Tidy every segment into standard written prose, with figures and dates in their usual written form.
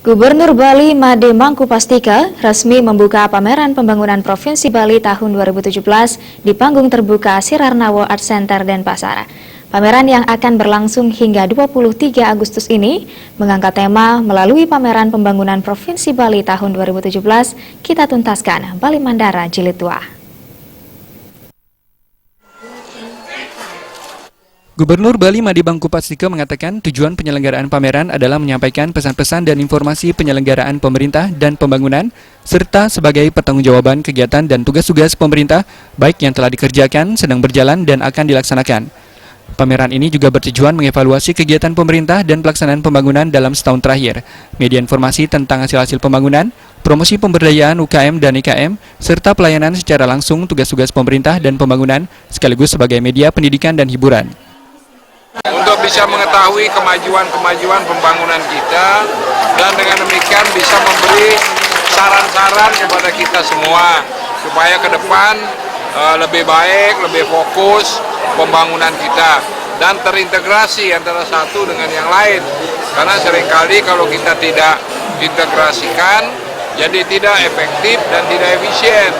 Gubernur Bali Made Mangkupastika resmi membuka pameran pembangunan Provinsi Bali tahun 2017 di panggung terbuka Sirarnawo Art Center Denpasar. Pameran yang akan berlangsung hingga 23 Agustus ini mengangkat tema melalui pameran pembangunan Provinsi Bali tahun 2017, kita tuntaskan Bali Mandara Jilid 2. Gubernur Bali Made Mangkupastika mengatakan tujuan penyelenggaraan pameran adalah menyampaikan pesan-pesan dan informasi penyelenggaraan pemerintah dan pembangunan, serta sebagai pertanggungjawaban kegiatan dan tugas-tugas pemerintah, baik yang telah dikerjakan, sedang berjalan, dan akan dilaksanakan. Pameran ini juga bertujuan mengevaluasi kegiatan pemerintah dan pelaksanaan pembangunan dalam setahun terakhir, media informasi tentang hasil-hasil pembangunan, promosi pemberdayaan UKM dan IKM, serta pelayanan secara langsung tugas-tugas pemerintah dan pembangunan, sekaligus sebagai media pendidikan dan hiburan. Untuk bisa mengetahui kemajuan pembangunan kita dan dengan demikian bisa memberi saran-saran kepada kita semua supaya ke depan lebih baik, lebih fokus pembangunan kita dan terintegrasi antara satu dengan yang lain, karena seringkali kalau kita tidak integrasikan jadi tidak efektif dan tidak efisien.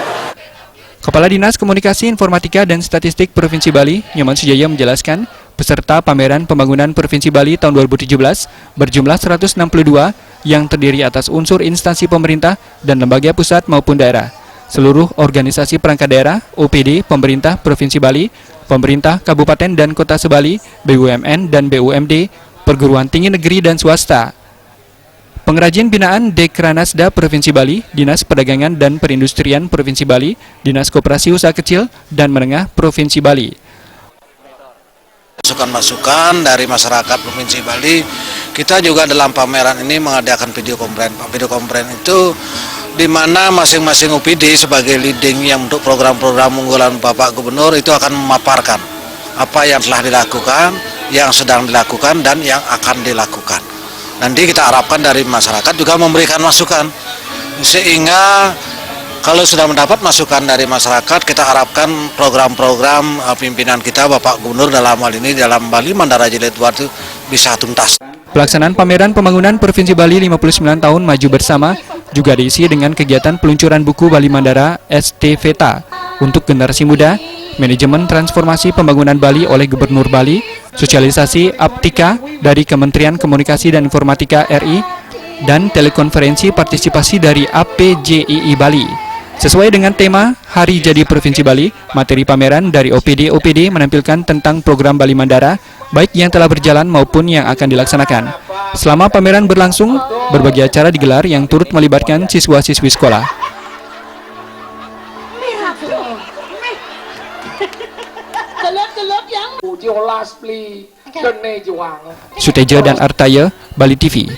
Kepala Dinas Komunikasi Informatika dan Statistik Provinsi Bali, Nyoman Sujaya menjelaskan, peserta pameran pembangunan Provinsi Bali tahun 2017 berjumlah 162 yang terdiri atas unsur instansi pemerintah dan lembaga pusat maupun daerah, seluruh organisasi perangkat daerah, OPD, pemerintah Provinsi Bali, pemerintah Kabupaten dan Kota Sebali, BUMN dan BUMD, perguruan tinggi negeri dan swasta, pengrajin binaan Dekranasda Provinsi Bali, Dinas Perdagangan dan Perindustrian Provinsi Bali, Dinas Koperasi Usaha Kecil dan Menengah Provinsi Bali. Masukan-masukan dari masyarakat Provinsi Bali, kita juga dalam pameran ini mengadakan video konferensi. Video konferensi itu di mana masing-masing OPD sebagai leading yang untuk program-program unggulan Bapak Gubernur itu akan memaparkan apa yang telah dilakukan, yang sedang dilakukan, dan yang akan dilakukan. Nanti kita harapkan dari masyarakat juga memberikan masukan, sehingga kalau sudah mendapat masukan dari masyarakat, kita harapkan program-program pimpinan kita, Bapak Gubernur dalam hal ini, dalam Bali Mandara Jilid 2 itu bisa tuntas. Pelaksanaan pameran pembangunan Provinsi Bali 59 tahun maju bersama juga diisi dengan kegiatan peluncuran buku Bali Mandara ST Veta untuk generasi muda, manajemen transformasi pembangunan Bali oleh Gubernur Bali, sosialisasi Aptika dari Kementerian Komunikasi dan Informatika RI, dan telekonferensi partisipasi dari APJII Bali. Sesuai dengan tema Hari Jadi Provinsi Bali, materi pameran dari OPD menampilkan tentang program Bali Mandara, baik yang telah berjalan maupun yang akan dilaksanakan. Selama pameran berlangsung, berbagai acara digelar yang turut melibatkan siswa-siswi sekolah. Suteja dan Artaya, Bali TV.